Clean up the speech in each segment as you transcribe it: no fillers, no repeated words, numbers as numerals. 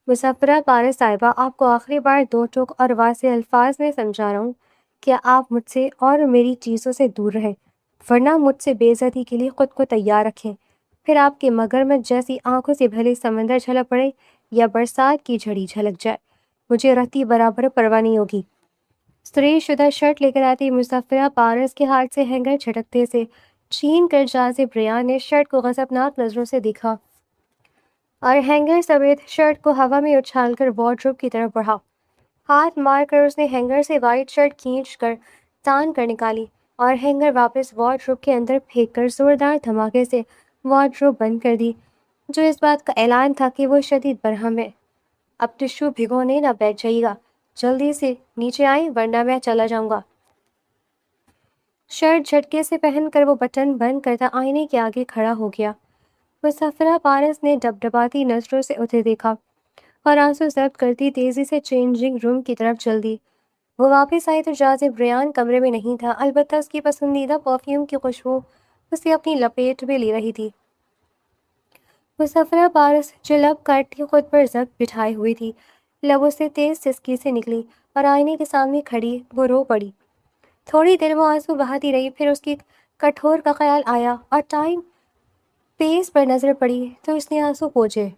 مسفرہ پارس صاحبہ، آپ کو آخری بار دو ٹوک اور واضح الفاظ میں سمجھا رہا ہوں کہ آپ مجھ سے اور میری چیزوں سے دور رہیں، ورنہ مجھ سے بے عزتی کے لیے خود کو تیار رکھیں۔ پھر آپ کے مگرمچھ جیسی آنکھوں سے بھلے سمندر جھلک پڑے یا برسات کی جھڑی جھلک جائے، مجھے رتی برابر پرواہ نہیں ہوگی۔ استری شدہ شرٹ لے کر آتی مسفرہ پارس کے ہاتھ سے ہینگر جھٹکتے سے چھین کر جازب ریان نے شرٹ کو غضبناک نظروں سے دیکھا اور ہینگر سمیت شرٹ کو ہوا میں اچھال کر وارڈروب کی طرف بڑھا۔ ہاتھ مار کر اس نے ہینگر سے وائٹ شرٹ کھینچ کر تان کر نکالی اور ہینگر واپس وارڈروب کے اندر پھینک کر زوردار دھماکے سے وارڈروب بند کر دی، جو اس بات کا اعلان تھا کہ وہ شدید برہم ہے۔ اب ٹشو بھگونے نہ بیٹھ جائیے گا، جلدی سے نیچے آئیں ورنہ میں چلا جاؤں گا۔ شرٹ جھٹکے سے پہن کر وہ بٹن بند کرتا آئینے کے آگے کھڑا ہو گیا۔ مسفرہ پارس نے ڈبڈباتی نظروں سے اسے دیکھا اور آنسو ضبط کرتی تیزی سے چینجنگ روم کی طرف چل دی۔ وہ واپس آئی تو جازب ریان کمرے میں نہیں تھا، البتہ اس کی پسندیدہ پرفیوم کی خوشبو اسے اپنی لپیٹ میں لی رہی تھی۔ مسفرہ پارس جو لب کاٹتی خود پر ضبط بٹھائے ہوئی تھی، لبوں سے تیز سسکی سے نکلی اور آئینے کے سامنے کھڑی وہ رو پڑی۔ تھوڑی دیر وہ آنسو بہاتی رہی، پھر اس کی کٹھور کا خیال آیا اور ٹائم پیس پر نظر پڑی تو اس نے آنسو پوچھے۔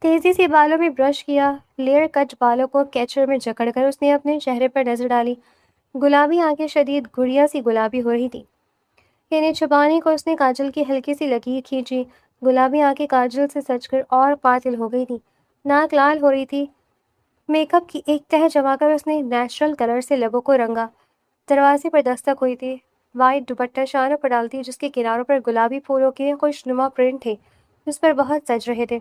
تیزی سے بالوں میں برش کیا، لیئر کٹ بالوں کو کیچر میں جکڑ کر اس نے اپنے چہرے پر نظر ڈالی۔ گلابی آنکھیں شدید گڑیا سی گلابی ہو رہی تھی، انہیں چھپانے کو اس نے کاجل کی ہلکی سی لکیر کھینچی۔ گلابی آنکھیں کاجل سے سج کر اور قاتل ہو گئی تھی، ناک لال ہو رہی تھی۔ میک اپ کی ایک تہہ جما کر اس نے نیچرل کلر سے لبوں کو رنگا۔ دروازے پر دستک ہوئی تھی، وائٹ دوپٹہ شانوں پر ڈالتی جس کے کناروں پر گلابی پھولوں کے خوشنما پرنٹ تھے، جس پر بہت سج رہے تھے۔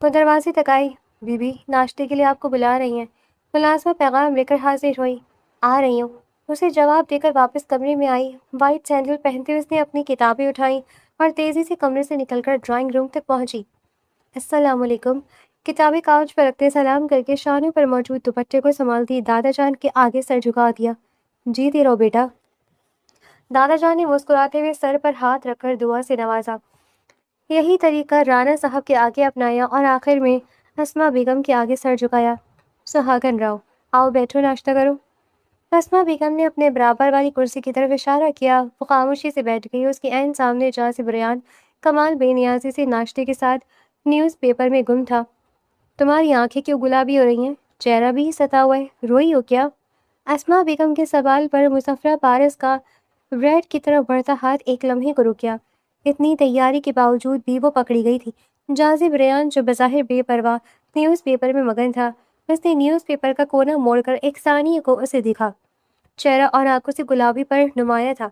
وہ دروازے تک آئی۔ بی بی، ناشتے کے لیے آپ کو بلا رہی ہیں۔ ملازمہ پیغام لے کر حاضر ہوئی۔ آ رہی ہوں، اسے جواب دے کر واپس کمرے میں آئی۔ وائٹ سینڈل پہنتے اس نے اپنی کتابیں اٹھائیں اور تیزی سے کمرے سے نکل کر ڈرائنگ روم تک پہنچی۔ السلام علیکم، کتابیں کاؤچ پر رکھتے سلام کر کے شانوں پر موجود دوپٹے کو سنبھالتی دادا جان کے آگے سر جھکا دیا۔ جیتی رہو بیٹا۔ دادا جان نے مسکراتے ہوئے سر پر ہاتھ رکھ کر دعا سے نوازا۔ یہی طریقہ رانا صاحب کے آگے اپنایا اور آخر میں اسما بیگم کے آگے سر جھکایا۔ سہاگن راؤ، آؤ بیٹھو، ناشتہ کرو۔ اسما بیگم نے اپنے برابر والی کرسی کی طرف اشارہ کیا۔ وہ خاموشی سے بیٹھ گئی۔ اس کے عین سامنے جازب ریان کمال بے نیازی سے ناشتے کے ساتھ نیوز پیپر میں گم تھا۔ تمہاری آنکھیں کیوں گلابی ہو رہی ہیں؟ چہرہ بھی ستا ہوا ہے، روئی ہو کیا؟ اسما بیگم کے سوال پر مسفرہ پارس کا ریڈ کی طرف بڑھتا ہاتھ ایک لمحے کو رک گیا۔ اتنی تیاری کے باوجود بھی وہ پکڑی گئی تھی۔ جازب ریان جو بظاہر بے پرواہ نیوز پیپر میں مگن تھا، اس نے نیوز پیپر کا کونا موڑ کر ایک ثانیے کو اسے دیکھا۔ چہرہ اور آنکھوں سے گلابی پر نمایاں تھا،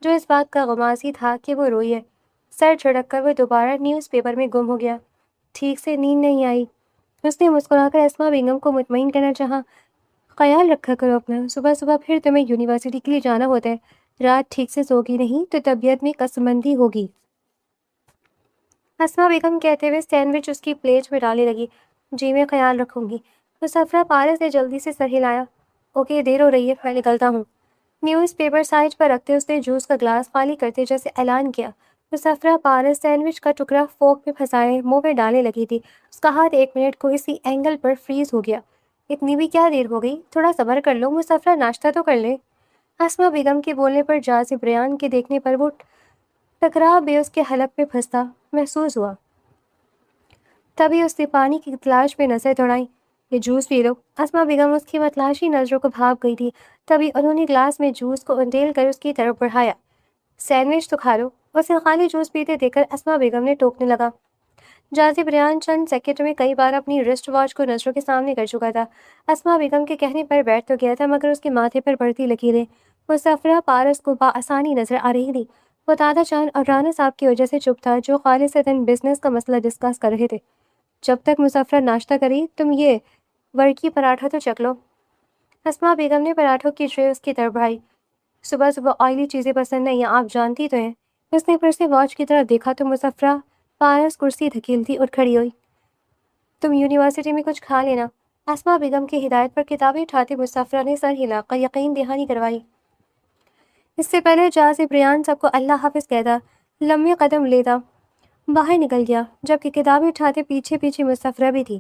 جو اس بات کا غمازی تھا کہ وہ روئی ہے۔ سر جھٹک کر وہ دوبارہ نیوز پیپر میں گم ہو گیا۔ ٹھیک سے نیند نہیں آئی؟ اس نے مسکرا کر اسما بیگم کو مطمئن کرنا چاہا۔ خیال رکھا کرو اپنا، صبح صبح پھر تمہیں یونیورسٹی کے لیے جانا ہوتا ہے، رات ٹھیک سے سوگی نہیں تو طبیعت میں کسمندی ہوگی۔ اسما بیگم کہتے ہوئے سینڈوچ اس کی پلیٹ میں ڈالنے لگی۔ جی میں خیال رکھوں گی۔ مسفرہ پارس نے جلدی سے سر ہلایا۔ اوکے، دیر ہو رہی ہے، میں نکلتا ہوں۔ نیوز پیپر سائڈ پر رکھتے اس نے جوس کا گلاس خالی کرتے جیسے اعلان کیا۔ مسفرہ پارس سینڈوچ کا ٹکڑا فورک میں پھنسائے منہ میں ڈالنے لگی تھی۔ اس کا ہاتھ ایک منٹ کو اسی اینگل پر فریز ہو گیا۔ اتنی بھی کیا دیر ہو گئی، تھوڑا صبر کر لو مسفرہ، ناشتہ تو کر لے۔ اسما بیگم کے بولنے پر جازب ریان کے دیکھنے پر وہ ٹکرا بھی اس کے حلق پہ پھنستا محسوس ہوا۔ تبھی اس نے پانی کی تلاش میں نظر دوڑائی۔ یہ جوس پی لو۔ اسما بیگم اس کی متلاشی نظروں کو بھاپ گئی تھی، تبھی انہوں نے گلاس میں جوس کو انڈیل کر اس کی طرف بڑھایا۔ سینڈوچ تو کھا لو۔ اسے خالی جوس پیتے دیکھ کر اسما بیگم نے ٹوکنے لگا۔ جازب ریان چند سیکنڈ میں کئی بار اپنی رسٹ واچ کو نظروں کے سامنے کر چکا تھا۔ اسما بیگم کے کہنے پر بیٹھ تو گیا تھا، مگر اس کے ماتھے پر بڑھتی لکیریں مسفرہ پارس کو بآسانی نظر آ رہی تھی۔ وہ دادا جان اور رانا صاحب کی وجہ سے چپ تھا، جو خالصتاً بزنس کا مسئلہ ڈسکس کر رہے تھے۔ جب تک مسفرہ ناشتہ کری، تم یہ ورکی پراٹھا تو چکھ لو۔ اسما بیگم نے پراٹھوں کی ٹرے اس کی طرف بڑھائی۔ صبح صبح آئلی چیزیں پسند نہیں ہیں، آپ جانتی تو ہیں۔ اس نے پھر سے واچ کی طرف دیکھا تو مسفرہ پارس کرسی دھکیلتی اٹھ کھڑی ہوئی۔ تم یونیورسٹی میں کچھ کھا لینا۔ اسما بیگم کی ہدایت پر کتابیں اٹھاتے مسفرہ نے سر ہلا کر یقین دہانی کروائی۔ اس سے پہلے جازب ریان سب کو اللہ حافظ کہتا، لمبے قدم لیتا باہر نکل گیا، جبکہ کتابیں اٹھاتے پیچھے پیچھے مسافرہ بھی تھی۔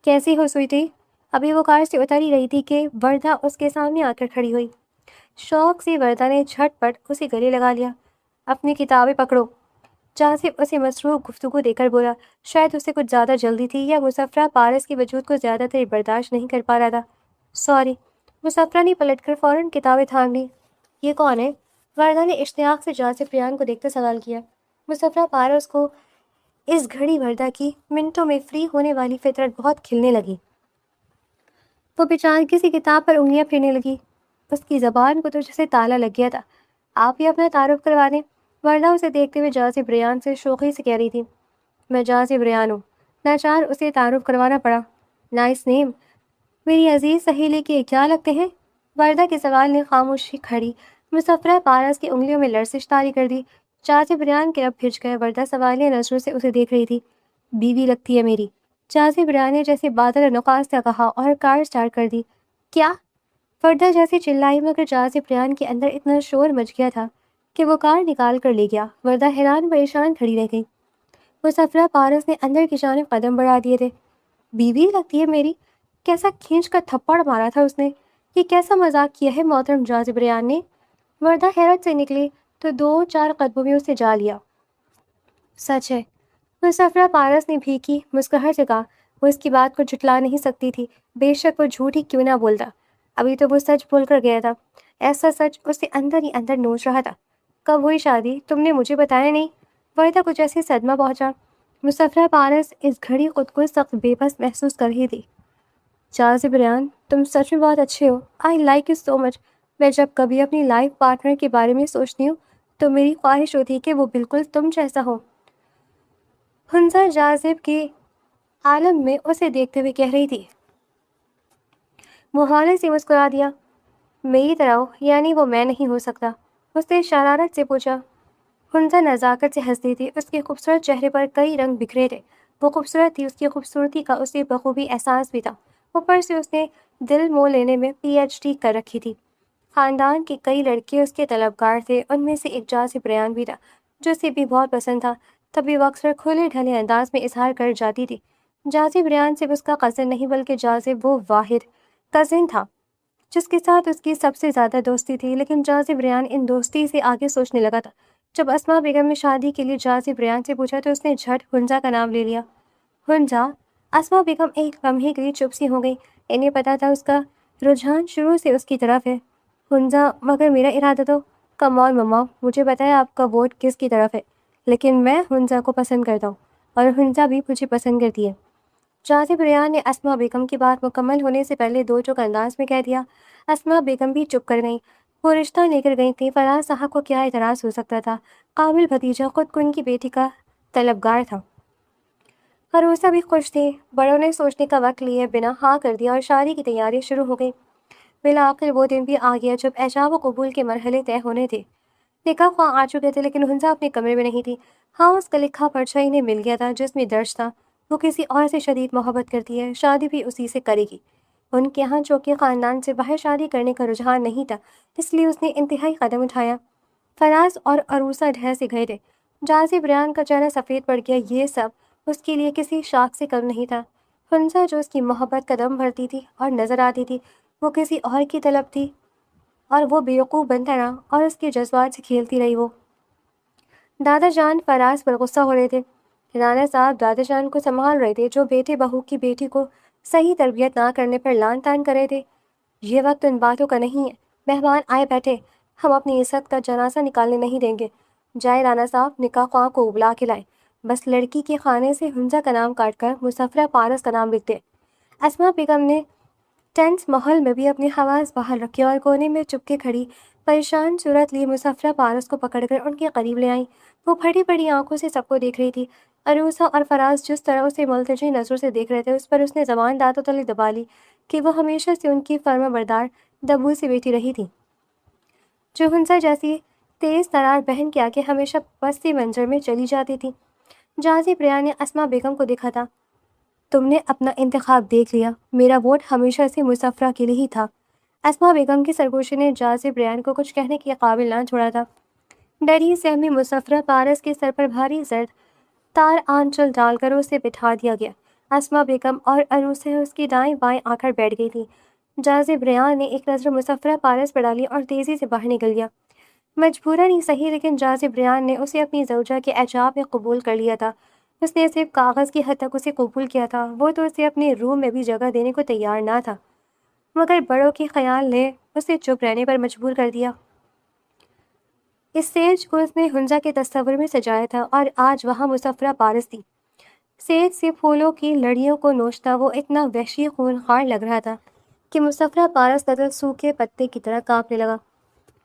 کیسی ہو سویٹی؟ ابھی وہ کار سے اتر ہی رہی تھی کہ وردہ اس کے سامنے آ کر کھڑی ہوئی۔ شوق سے وردہ نے جھٹ پٹ اسے گلے لگا لیا۔ اپنی کتابیں پکڑو، جازب اسے مصروف گفتگو دے کر بولا۔ شاید اسے کچھ زیادہ جلدی تھی یا مسافرہ پارس کے وجود کو زیادہ دیر برداشت نہیں کر پا رہا تھا۔ سوری۔ مسافرہ نے پلٹ کر فوراً کتابیں تھام لی۔ یہ کون ہے؟ وردہ نے اشتیاق سے جازب ریان کو دیکھتے سوال کیا۔ مسافرہ پارس کو اس گھڑی وردہ کی منٹوں میں فری ہونے والی فطرت بہت کھلنے لگی۔ وہ بیچارہ کسی کتاب پر انگلیاں پھیرنے لگی۔ اس کی زبان کو تو جیسے تالا لگ گیا تھا۔ آپ ہی اپنا تعارف کروا دیں، وردہ اسے دیکھتے ہوئے جازب ریان سے شوخی سے کہہ رہی تھی۔ میں جازب ریان ہوں۔ ناچار اسے تعارف کروانا پڑا۔ نائس نیم۔ میری عزیز سہیلی کے کیا لگتے ہیں؟ وردہ کے سوال نے خاموشی کھڑی مسافرہ پارس کی انگلیوں میں لرزش طاری کر دی۔ جازب ریان کے لب بھج گئے۔ وردہ سوالیہ نظروں سے اسے دیکھ رہی تھی۔ بیوی لگتی ہے میری، جازب ریان نے جیسے بادل نقاص سے کہا اور کار سٹارٹ کر دی۔ کیا؟ وردہ جیسے چلائی، مگر جازب ریان کے اندر اتنا شور مچ گیا تھا کہ وہ کار نکال کر لے گیا۔ وردہ حیران پریشان کھڑی رہ گئی۔ مسافرہ پارس نے اندر کی جانب قدم بڑھا دیے تھے۔ بیوی لگتی ہے میری؟ کیسا کھینچ کر تھپڑ مارا تھا اس نے؟ یہ کیسا مذاق کیا ہے محترم جازب ریان نے؟ وردہ حیرت سے نکلی تو 2-4 قدموں میں اسے جا لیا۔ سچ ہے، مسافرہ پارس نے بھیکی مسکراہٹ سے کہا۔ وہ اس کی بات کو جھٹلا نہیں سکتی تھی، بے شک وہ جھوٹ ہی کیوں نہ بولتا۔ ابھی تو وہ سچ بول کر گیا تھا۔ ایسا سچ اسے اندر ہی اندر نوچ رہا تھا۔ کب ہوئی شادی؟ تم نے مجھے بتایا نہیں؟ وردہ کو جیسے صدمہ پہنچا۔ مسافرہ پارس اس گھڑی خود کو سخت بے بس محسوس کر رہی تھی۔ جازب ریان، تم سچ میں بہت اچھے ہو۔ آئی لائک یو سو مچ۔ میں جب کبھی اپنی لائف پارٹنر کے بارے میں سوچتی ہوں تو میری خواہش ہوتی ہے کہ وہ بالکل تم جیسا ہو۔ ہنزا جازب کے عالم میں اسے دیکھتے ہوئے کہہ رہی تھی۔ وہ ہولے سے مسکرا دیا۔ میری طرح ہو، یعنی وہ میں نہیں ہو سکتا؟ اس نے شرارت سے پوچھا۔ ہنزا نزاکت سے ہنستی تھی۔ اس کے خوبصورت چہرے پر کئی رنگ بکھرے تھے۔ وہ خوبصورت تھی، اس کی خوبصورتی کا اسے بخوبی احساس بھی تھا۔ اوپر سے اس نے دل مو لینے میں PhD کر رکھی تھی۔ خاندان کے کئی لڑکے اس کے طلبگار تھے، ان میں سے ایک جازب ریان بھی تھا جو اسے بھی بہت پسند تھا۔ تبھی وہ اکثر کھلے ڈھلے انداز میں اظہار کر جاتی تھی۔ جازب ریان صرف اس کا کزن نہیں بلکہ جازب وہ واحد کزن تھا جس کے ساتھ اس کی سب سے زیادہ دوستی تھی۔ لیکن جازب ریان ان دوستی سے آگے سوچنے لگا تھا۔ جب اسما بیگم نے شادی کے لیے جازب ریان سے پوچھا تو اس نے جھٹ ہنزا کا نام لے لیا۔ ہنزا؟ اسما بیگم ایک لمحے کے لیے چپ سی ہو گئی۔ انہیں پتا تھا اس کا رجحان شروع سے اس کی طرف ہے۔ ہنزا، مگر میرا ارادہ تو… کم آن مما، مجھے پتا ہے آپ کا ووٹ کس کی طرف ہے، لیکن میں ہنزا کو پسند کرتا ہوں اور ہنزا بھی مجھے پسند کرتی ہے۔ جازب ریان نے اسما بیگم کی بات مکمل ہونے سے پہلے دو چوک انداز میں کہہ دیا۔ اسما بیگم بھی چپ کر گئیں۔ وہ رشتہ لے کر گئی تھیں۔ فراز صاحب کو کیا اعتراض ہو سکتا تھا؟ قابل بھتیجا خود کو ان کی بیٹی کا طلبگار تھا۔ عروسہ بھی خوش تھی۔ بڑوں نے سوچنے کا وقت لیے بنا ہاں کر دیا اور شادی کی تیاری شروع ہو گئی۔ بالآخر وہ دن بھی آ گیا جب ایجاب و قبول کے مرحلے طے ہونے تھے۔ نکاح خواہ آ چکے تھے لیکن ہنزا اپنے کمرے میں نہیں تھی۔ ہاں، اس کا لکھا پرچہ انہیں مل گیا تھا جس میں درج تھا وہ کسی اور سے شدید محبت کرتی ہے، شادی بھی اسی سے کرے گی۔ ان کے ہاں چونکہ خاندان سے باہر شادی کرنے کا رجحان نہیں تھا، اس لیے اس نے انتہائی قدم اٹھایا۔ فراز اور عروسہ ڈھہ سے گئے تھے۔ جازب ریان کا چہرہ سفید پڑ گیا۔ یہ سب اس کے لیے کسی شاخ سے کم نہیں تھا۔ ہنزا جو اس کی محبت کا دم بھرتی تھی اور نظر آتی تھی، وہ کسی اور کی طلب تھی اور وہ بیوقوف بنتا رہا اور اس کے جذبات سے کھیلتی رہی۔ وہ دادا جان فراز پر غصہ ہو رہے تھے۔ رانا صاحب دادا جان کو سنبھال رہے تھے جو بیٹے بہو کی بیٹی کو صحیح تربیت نہ کرنے پر لان تان کر رہے تھے۔ یہ وقت ان باتوں کا نہیں ہے، مہمان آئے بیٹھے، ہم اپنی عزت کا جنازہ نکالنے نہیں دیں گے۔ جائے رانا صاحب، نکاح خواہ کو بلا کے لائیں، بس لڑکی کے خانے سے ہنزا کا نام کاٹ کر مسافرہ پارس کا نام لکھ دیں۔ اسما بیگم نے ٹینس ماحول میں بھی اپنی حواس باہر رکھی اور کونے میں چپکے کھڑی پریشان صورت لی مسافرہ پارس کو پکڑ کر ان کے قریب لے آئیں۔ وہ پھٹی پڑی آنکھوں سے سب کو دیکھ رہی تھی۔ عروسہ اور فراز جس طرح اسے ملتجی نظروں سے دیکھ رہے تھے، اس پر اس نے زبان دانتوں تلے دبا لی کہ وہ ہمیشہ سے ان کی فرما بردار دبو سی بیٹی رہی تھی جو ہنزا جیسی تیز ترار بہن کے آگے ہمیشہ پستی منظر میں چلی جاتی تھی۔ جازب ریان نے اسما بیگم کو دیکھا تھا۔ تم نے اپنا انتخاب دیکھ لیا، میرا ووٹ ہمیشہ سے مسافرہ کے لیے ہی تھا۔ اسما بیگم کی سرگوشی نے جازب ریان کو کچھ کہنے کے قابل نہ چھوڑا تھا۔ ڈری سہمی مسافرہ پارس کے سر پر بھاری زرد تار آنچل ڈال کر اسے بٹھا دیا گیا۔ اسما بیگم اور عروسہ اس کی دائیں بائیں آ کر بیٹھ گئی تھی۔ جازب ریان نے ایک نظر مسفرہ پارس پر ڈالی اور تیزی سے باہر نکل گیا۔ مجبوراً ہی صحیح، لیکن جازب ریان نے اسے اپنی زوجہ کے اعجاب میں قبول کر لیا تھا۔ اس نے صرف کاغذ کی حد تک اسے قبول کیا تھا، وہ تو اسے اپنے روم میں بھی جگہ دینے کو تیار نہ تھا، مگر بڑوں کے خیال نے اسے چپ رہنے پر مجبور کر دیا۔ اس سیج کو اس نے ہنزا کے تصور میں سجایا تھا اور آج وہاں مسفرہ پارس تھی۔ سیج سے پھولوں کی لڑیوں کو نوچتا وہ اتنا وحشی خونخوار لگ رہا تھا کہ مسفرہ پارس کا دل سوکھے پتے کی طرح کانپنے لگا۔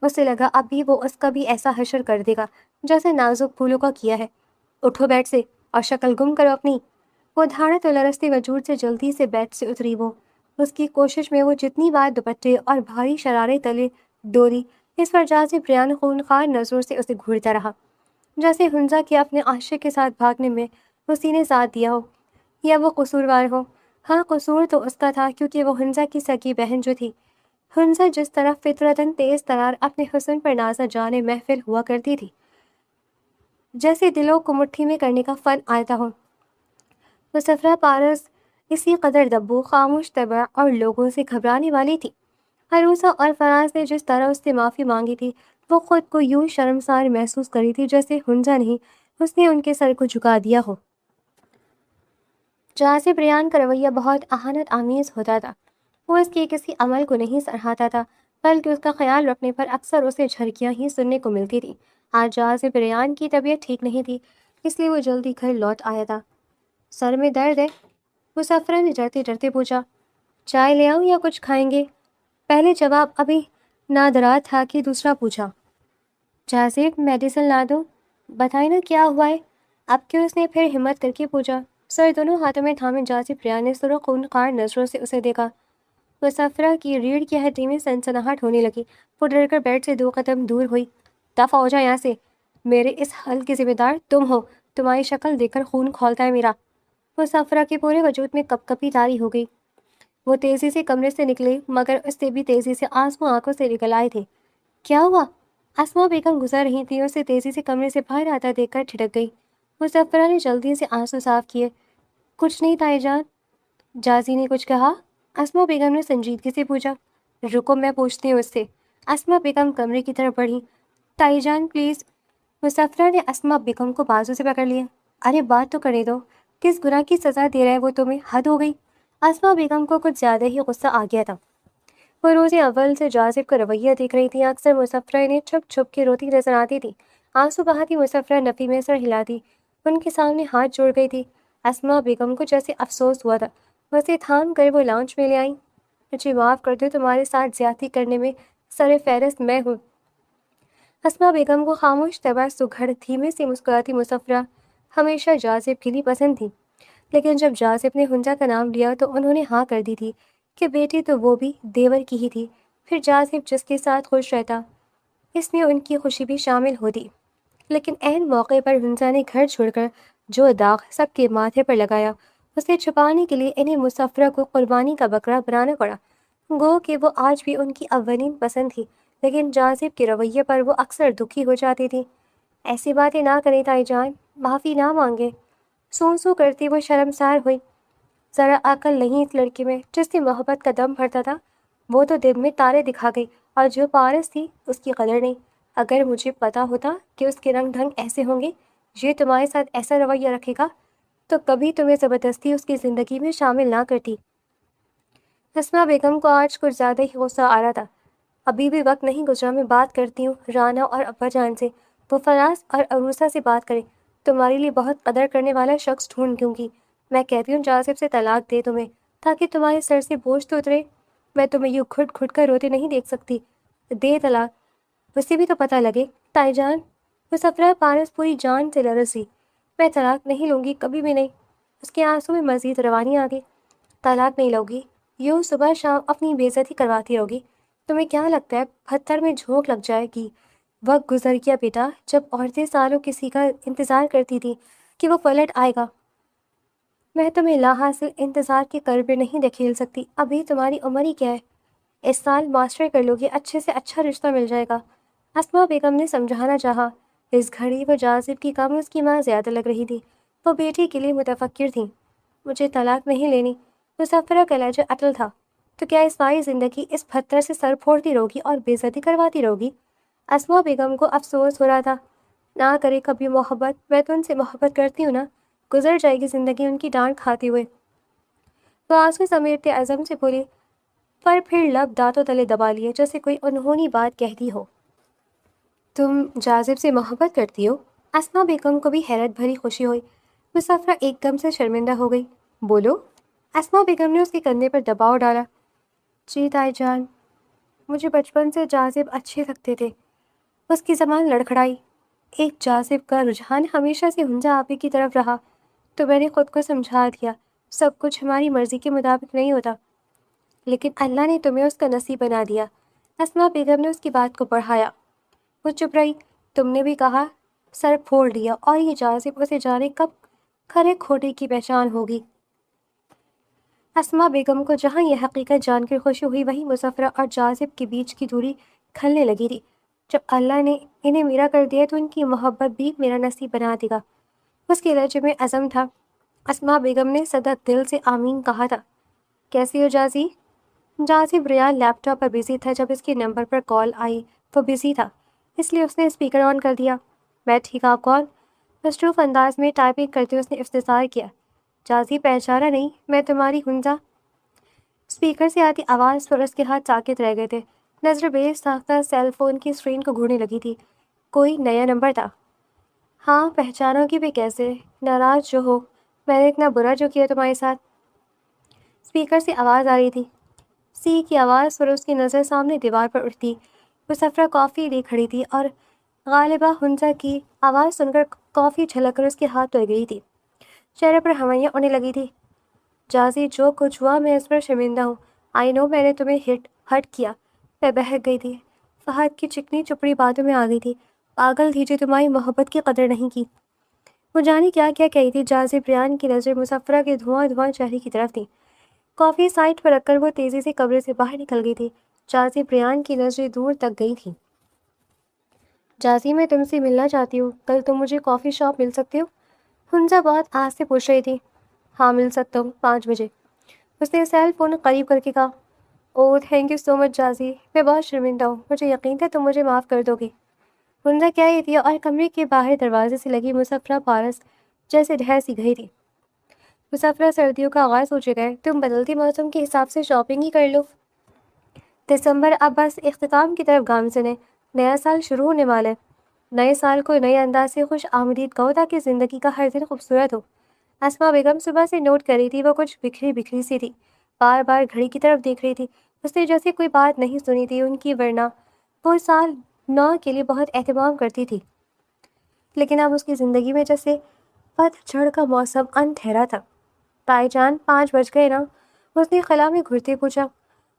اسے لگا اب بھی وہ اس کا بھی ایسا حشر کر دے گا جیسے نازک پھولوں کا کیا ہے۔ اٹھو بیٹ سے اور شکل گم کرو اپنی۔ وہ دھاڑت و لرزتے وجود سے جلدی سے بیٹ سے اتری۔ وہ اس کی کوشش میں وہ جتنی بار دوپٹے اور بھاری شرارے تلے ڈولی، اس پر جازب ریان خونخوار نظروں سے اسے گھورتا رہا، جیسے ہنزا کے اپنے عاشق کے ساتھ بھاگنے میں اسی نے ساتھ دیا ہو یا وہ قصوروار ہو۔ ہاں، قصور تو اس کا تھا، کیونکہ وہ ہنزا کی سگی بہن جو تھی۔ ہنزا جس طرح فطرتاً تیز ترار اپنے حسن پر نازا جانے محفل ہوا کرتی تھی، جیسے دلوں کو مٹھی میں کرنے کا فن آتا ہو، مسفرہ پارس اسی قدر دبو، خاموش طبع اور لوگوں سے گھبرانے والی تھی۔ عروسہ اور فراز نے جس طرح اس سے معافی مانگی تھی، وہ خود کو یوں شرمسار محسوس کری تھی جیسے ہنزا نہیں، اس نے ان کے سر کو جھکا دیا ہو۔ جازب ریان کا رویہ بہت اہانت آمیز ہوتا تھا۔ وہ اس کے کسی عمل کو نہیں سراہتا تھا، بلکہ اس کا خیال رکھنے پر اکثر اسے جھڑکیاں ہی سننے کو ملتی تھی۔ آج جازب ریان کی طبیعت ٹھیک نہیں تھی، اس لیے وہ جلدی گھر لوٹ آیا تھا۔ سر میں درد ہے؟ مسفرہ نے ڈرتے ڈرتے پوچھا۔ چائے لے آؤں یا کچھ کھائیں گے؟ پہلے جواب ابھی نادرا تھا کہ دوسرا پوچھا۔ جازب میڈیسن لا دوں؟ بتائیں نا کیا ہوا ہے؟ اب کیوں اس نے پھر ہمت کر کے پوچھا۔ سر دونوں ہاتھوں میں تھامے جازب ریان نے سرخ خونخوار نظروں سے اسے دیکھا۔ مسفرہ کی ریڑھ کی ہڈی میں سنسناہٹ ہونے لگی۔ وہ ڈر کر بیڈ سے 2 قدم دور ہوئی۔ دفع ہو جا یہاں سے، میرے اس حل کی ذمہ دار تم ہو، تمہاری شکل دیکھ کر خون کھولتا ہے میرا۔ مسفرہ کے پورے وجود میں کپ کپی طاری ہو گئی۔ وہ تیزی سے کمرے سے نکلی، مگر اس سے بھی تیزی سے آنسو آنکھوں سے نکل آئے تھے۔ کیا ہوا؟ اسما بیگم گزر رہی تھی، اسے تیزی سے کمرے سے باہر آتا دیکھ کر ٹھٹک گئی۔ مسفرہ نے جلدی سے آنسو صاف کیے۔ کچھ نہیں تائی جان۔ جازی نے کچھ کہا؟ اسما بیگم نے سنجیدگی سے پوچھا۔ رکو میں پوچھتی ہوں اس سے۔ اسما بیگم کمرے کی طرف بڑھی۔ تائی جان پلیز۔ مسفرہ نے اسما بیگم کو بازو سے پکڑ لیا۔ ارے بات تو کرنے دو، کس گناہ کی سزا دے رہا ہے وہ تمہیں؟ حد ہو گئی۔ اسما بیگم کو کچھ زیادہ ہی غصہ آ گیا تھا۔ وہ روز اول سے جازب کا رویہ دیکھ رہی تھی۔ اکثر مسفرہ انہیں چھپ چھپ کے روتی نظر آتی تھی۔ آنسو بہاتی مسفرہ نفی میں سر ہلاتی ان کے سامنے ہاتھ جوڑ گئی تھی۔ اسما بیگم کو جیسے افسوس ہوا تھا، اسے تھام کر وہ لاؤنج میں لے آئیں۔ مجھے معاف کر دو، تمہارے ساتھ زیادتی کرنے میں سر فہرست میں ہوں۔ اسما بیگم کو خاموش طبع سگھڑ دھیمے سے مسکراتی مسفرہ ہمیشہ جازب کے لیے پسند تھی، لیکن جب جازب نے ہنزا کا نام لیا تو انہوں نے ہاں کر دی تھی کہ بیٹی تو وہ بھی دیور کی ہی تھی۔ پھر جازب جس کے ساتھ خوش رہتا، اس میں ان کی خوشی بھی شامل ہوتی۔ لیکن عین موقع پر ہنزا نے گھر چھوڑ کر جو داغ سب کے ماتھے پر لگایا، اسے چھپانے کے لیے انہیں مسفرہ کو قربانی کا بکرا بنانا پڑا۔ گو کہ وہ آج بھی ان کی اولین پسند تھی، لیکن جازب کے رویے پر وہ اکثر دکھی ہو جاتی تھی۔ ایسی باتیں نہ کریں تائی جان، معافی نہ مانگے۔ سو سو کرتی وہ شرمسار ہوئی۔ ذرا عقل نہیں اس لڑکی میں، جس سے محبت کا دم بھرتا تھا وہ تو دل میں تارے دکھا گئی، اور جو پارس تھی اس کی قدر نہیں۔ اگر مجھے پتا ہوتا کہ اس کے رنگ ڈھنگ ایسے ہوں گے، یہ تمہارے ساتھ ایسا رویہ رکھے گا، تو کبھی تمہیں زبردستی اس کی زندگی میں شامل نہ کرتی۔ اسما بیگم کو آج کچھ زیادہ ہی غصہ آ رہا تھا۔ ابھی بھی وقت نہیں گزرا، میں بات کرتی ہوں رانا اور ابا جان سے، وہ فراز اور عروسہ سے بات کریں، تمہارے لیے بہت قدر کرنے والا شخص ڈھونڈ دوں گی۔ میں کہتی ہوں جازب سے طلاق دے تمہیں، تاکہ تمہارے سر سے بوجھ تو اترے۔ میں تمہیں یوں گھٹ گھٹ کر روتے نہیں دیکھ سکتی۔ دے طلاق، اسے بھی تو پتہ لگے۔ تائی جان، مسفرہ پارس پوری جان سے لرزی۔ میں طلاق نہیں لوں گی، کبھی بھی نہیں۔ اس کے آنسوں میں مزید روانی آ گئی۔ طلاق نہیں لو گی؟ یوں صبح شام اپنی بے عزتی کرواتی رہو گی؟ تمہیں کیا لگتا ہے پتھر میں جھونک لگ جائے گی؟ وقت گزر گیا بیٹا، جب عورتیں سالوں کسی کا انتظار کرتی تھی کہ وہ پلٹ آئے گا۔ میں تمہیں لا حاصل انتظار کے کرب نہیں دھکیل سکتی۔ ابھی تمہاری عمر ہی کیا ہے؟ اس سال ماسٹر کر لو گی، اچھے سے اچھا رشتہ مل جائے گا۔ اسما بیگم نے سمجھانا چاہا۔ اس گھڑی وہ جازب کی کم اس کی ماں زیادہ لگ رہی تھی۔ وہ بیٹی کے لیے متفکر تھیں۔ مجھے طلاق نہیں لینی۔ مسافرہ کا لہجہ اٹل تھا۔ تو کیا اس ساری زندگی اس پتھر سے سر پھوڑتی رہوگی اور بے عزتی کرواتی رہوگی؟ اسما بیگم کو افسوس ہو رہا تھا۔ نہ کرے کبھی محبت، میں تو ان سے محبت کرتی ہوں نا۔ گزر جائے گی زندگی ان کی ڈانٹ کھاتے ہوئے۔ وہ آنسو سمیٹتے عزم سے بولی، پر پھر لب دانتوں تلے دبا لیے جیسے کوئی انہونی بات کہہ دی ہو۔ تم جاذب سے محبت کرتی ہو؟ اسما بیگم کو بھی حیرت بھری خوشی ہوئی۔ مسافرہ ایک دم سے شرمندہ ہو گئی۔ بولو؟ اسما بیگم نے اس کے کندھے پر دباؤ ڈالا۔ جی تائی جان، مجھے بچپن سے جاذب اچھے لگتے تھے۔ اس کی زبان لڑکھڑائی۔ ایک جاذب کا رجحان ہمیشہ سے ہنزا آپی کی طرف رہا، تو میں نے خود کو سمجھا دیا سب کچھ ہماری مرضی کے مطابق نہیں ہوتا، لیکن اللہ نے تمہیں اس کا نصیب بنا دیا۔ اسما بیگم نے اس کی بات کو بڑھایا۔ وہ چپ رہی۔ تم نے بھی کہا سر پھوڑ دیا، اور یہ جاذب اسے جانے کب کھرے کھوٹے کی پہچان ہوگی۔ اسما بیگم کو جہاں یہ حقیقت جان کر خوشی ہوئی، وہیں مسافرہ اور جاذب کے بیچ کی دوری کھلنے لگی تھی۔ جب اللہ نے انہیں میرا کر دیا تو ان کی محبت بھی میرا نصیب بنا دے گا۔ اس کے لہجے میں عزم تھا۔ اسما بیگم نے صدق دل سے آمین کہا تھا۔ کیسی ہو جازی؟ جاذب ریال لیپ ٹاپ پر بزی تھا۔ جب اس کے نمبر پر کال آئی وہ بزی تھا، اس لیے اس نے اسپیکر آن کر دیا۔ میں ٹھیک، آپ کون؟ مصروف انداز میں ٹائپنگ کرتے اس نے افتضاح کیا۔ جازی پہچانا نہیں؟ میں تمہاری ہنزا۔ اسپیکر سے آتی آواز پر اس کے ہاتھ ساکت رہ گئے تھے۔ نظر بے ساختہ سیل فون کی اسکرین کو گھورنے لگی تھی۔ کوئی نیا نمبر تھا؟ ہاں، پہچانو گی بھی کیسے؟ ناراض جو ہو، میں نے اتنا برا جو کیا تمہارے ساتھ؟ اسپیکر سے آواز آ رہی تھی۔ سی کی آواز پر اس کی نظر سامنے دیوار پر اٹھتی۔ مسافرہ کافی لے کھڑی تھی اور غالبہ ہنزا کی آواز سن کر کافی چھلک کر اس کے ہاتھ دھو گئی تھی۔ چہرے پر ہوائیاں اڑنے لگی تھی۔ جازی، جو کچھ ہوا میں اس پر شرمندہ ہوں۔ آئی نو میں نے تمہیں ہرٹ کیا۔ میں بہک گئی تھی۔ فہد کی چکنی چپڑی باتوں میں آ گئی تھی۔ پاگل تھی جو تمہاری محبت کی قدر نہیں کی۔ وہ جانے کیا کیا کہی تھی۔ جازب ریان کی نظر مسافرہ کے دھواں دھواں چہرے کی طرف تھی۔ کافی سائٹ پر رکھ کر وہ تیزی سے کمرے سے باہر نکل گئی تھی۔ جازب ریان کی نظریں دور تک گئی تھیں۔ جازی، میں تم سے ملنا چاہتی ہوں۔ کل تم مجھے کافی شاپ مل سکتے ہو؟ ہنزا بہت آس سے پوچھ رہی تھی۔ ہاں مل سکتا ہوں، 5 بجے۔ اس نے سیل فون قریب کر کے کہا۔ اوہ تھینک یو سو مچ جازی، میں بہت شرمندہ ہوں، مجھے یقین تھا تم مجھے معاف کر دو گی۔ ہنزا کیا ہی تھی، اور کمرے کے باہر دروازے سے لگی مسافرہ پارس جیسے ڈھہ سی گئی تھی۔ مسافرہ، سردیوں کا آغاز ہو چکا ہے، تم بدلتے موسم کے حساب سے شاپنگ ہی کر لو۔ دسمبر اب بس اختتام کی طرف گامزن ہے۔ نیا سال شروع ہونے والا ہے۔ نئے سال کو نئے انداز سے خوش آمدید کہو تاکہ زندگی کا ہر دن خوبصورت ہو۔ اسما بیگم صبح سے نوٹ کر رہی تھی۔ وہ کچھ بکھری بکھری سی تھی، بار بار گھڑی کی طرف دیکھ رہی تھی۔ اس نے جیسے کوئی بات نہیں سنی تھی ان کی، ورنہ وہ سال 9 کے لیے بہت اہتمام کرتی تھی، لیکن اب اس کی زندگی میں جیسے پت جھڑ کا موسم ان ٹھہرا تھا۔ تائی جان، 5 بج گئے نا؟ اس نے خلا میں گھرتے پوچھا۔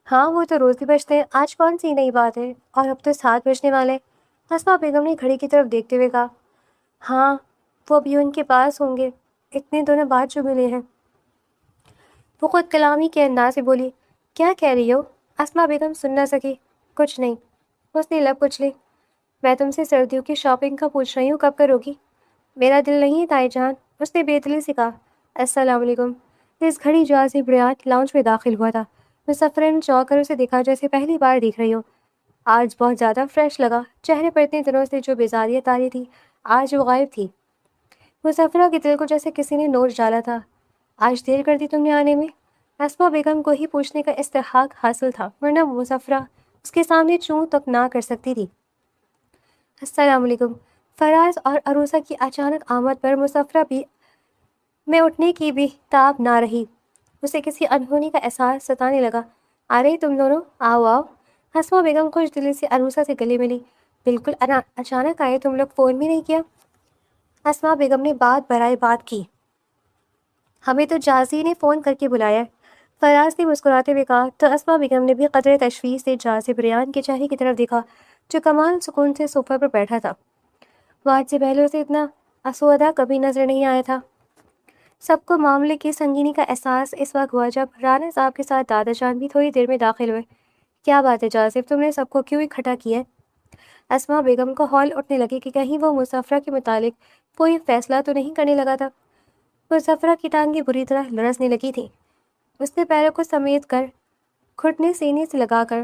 ہاں وہ تو روز بھی بجتے ہیں، آج کون سی نئی بات ہے؟ اور اب تو 7 بجنے والے۔ اسما بیگم نے گھڑی کی طرف دیکھتے ہوئے کہا۔ ہاں وہ ابھی ان کے پاس ہوں گے، اتنے دنوں بعد جو ملے ہیں۔ وہ خود کلامی کے انداز سے بولی۔ کیا کہہ رہی ہو؟ اسما بیگم سن نہ سکی۔ کچھ نہیں، اس نے لب کچلی۔ میں تم سے سردیوں کی شاپنگ کا پوچھ رہی ہوں، کب کرو گی؟ میرا دل نہیں ہے تائی جان، اس نے بے دلی سے کہا۔ السلام علیکم۔ اس گھڑی جازب ریان لاؤنج میں داخل ہوا تھا۔ مسافرہ نے چونک کر اسے دیکھا جیسے پہلی بار دیکھ رہی ہو۔ آج بہت زیادہ فریش لگا، چہرے پر اتنے دنوں سے جو بیزاریت آ رہی تھی آج وہ غائب تھی۔ مسافرہ کے دل کو جیسے کسی نے نوچ ڈالا تھا۔ آج دیر کر دی تم نے آنے میں؟ اسما بیگم کو ہی پوچھنے کا استحقاق حاصل تھا، ورنہ مسافرہ اس کے سامنے چوں تک نہ کر سکتی تھی۔ السلام علیکم۔ فراز اور عروسہ کی اچانک آمد پر مسافرہ بھی میں اٹھنے کی بھی تاب نہ رہی۔ اسے کسی انہونی کا احساس ستانے لگا۔ آ رہی تم دونوں؟ آؤ آؤ۔ اسما بیگم خوش دلی سے عروسہ سے گلے ملی۔ بالکل اچانک آئے، تم لوگ فون بھی نہیں کیا؟ اسما بیگم نے بات برائے بات کی۔ ہمیں تو جازی نے فون کر کے بلایا ہے، فراز نے مسکراتے ہوئے کہا، تو اسما بیگم نے بھی قدرے تشویش سے جازب ریان کے چہرے کی طرف دیکھا جو کمال سکون سے صوفہ پر بیٹھا تھا۔ وہ آج سے پہلے اسے اتنا اسودہ کبھی نظر نہیں آیا تھا۔ سب کو معاملے کی سنگینی کا احساس اس وقت ہوا جب رانا صاحب کے ساتھ دادا جان بھی تھوڑی دیر میں داخل ہوئے۔ کیا بات ہے جازب، تم نے سب کو کیوں اکٹھا کیا ہے؟ اسما بیگم کو ہول اٹھنے لگی کہ کہیں وہ مسافرہ کے متعلق کوئی فیصلہ تو نہیں کرنے لگا تھا۔ مسافرہ کی ٹانگیں بری طرح لرزنے لگی تھیں۔ اس نے پیروں کو سمیٹ کر گھٹنے سینے سے لگا کر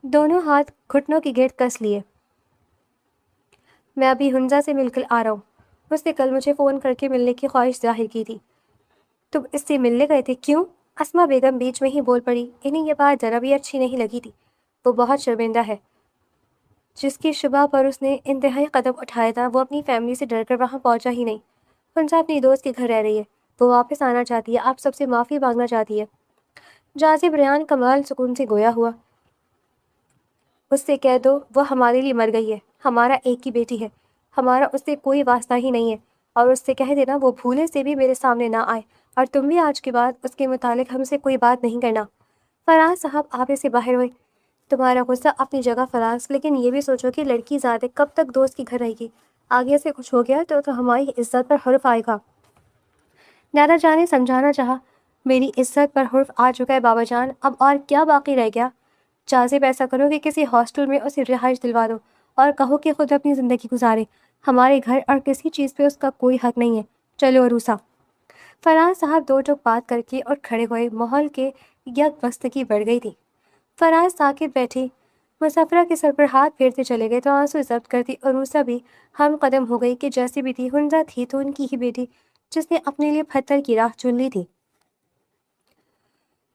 دونوں ہاتھ گھٹنوں کی گرد کس لیے۔ میں ابھی ہنزا سے مل کر آ رہا ہوں۔ اس نے کل مجھے فون کر کے ملنے کی خواہش ظاہر کی تھی۔ تم اس سے ملنے گئے تھے؟ کیوں؟ اسما بیگم بیچ میں ہی بول پڑی۔ انہیں یہ بات ذرا بھی اچھی نہیں لگی تھی۔ وہ بہت شرمندہ ہے۔ جس کی شبہ پر اس نے انتہائی قدم اٹھایا تھا وہ اپنی فیملی سے ڈر کر وہاں پہنچا ہی نہیں۔ ہنزا اپنی دوست کے گھر رہ رہی ہے۔ وہ واپس آنا چاہتی ہے، آپ سب سے معافی مانگنا چاہتی ہے۔ جازب ریان کمال سکون سے گویا ہوا۔ اس سے کہہ دو وہ ہمارے لیے مر گئی ہے، ہمارا ایک ہی بیٹی ہے، ہمارا اس سے کوئی واسطہ ہی نہیں ہے، اور اس سے کہہ دینا وہ بھولے سے بھی میرے سامنے نہ آئے، اور تم بھی آج کے بعد اس کے متعلق ہم سے کوئی بات نہیں کرنا۔ فراز صاحب آپے سے باہر ہوئے۔ تمہارا غصہ اپنی جگہ فراز، لیکن یہ بھی سوچو کہ لڑکی ذات کب تک دوست کی گھر رہے گی؟ آگے سے کچھ ہو گیا تو ہماری عزت پر حرف آئے گا۔ دادا جان نے سمجھانا چاہا۔ میری عزت پر حرف آ چکا ہے بابا جان، اب اور کیا باقی رہ گیا؟ جازب ایسا کرو کہ کسی ہاسٹل میں اسے رہائش دلوا دو اور کہو کہ خود اپنی زندگی گزارے، ہمارے گھر اور کسی چیز پہ اس کا کوئی حق نہیں ہے۔ چلو عروسا۔ فراز صاحب دو ٹوک بات کر کے اور کھڑے ہوئے۔ ماحول کے یک بستگی بڑھ گئی تھی۔ فراز ساکت بیٹھی مسافرہ کے سر پر ہاتھ پھیرتے چلے گئے تو آنسو ضبط کرتی عروسا بھی ہم قدم ہو گئی کہ جیسی بھی تھی ہنزا تھی تو ان کی ہی بیٹی جس نے اپنے لیے پتھر کی راہ چن لی تھی۔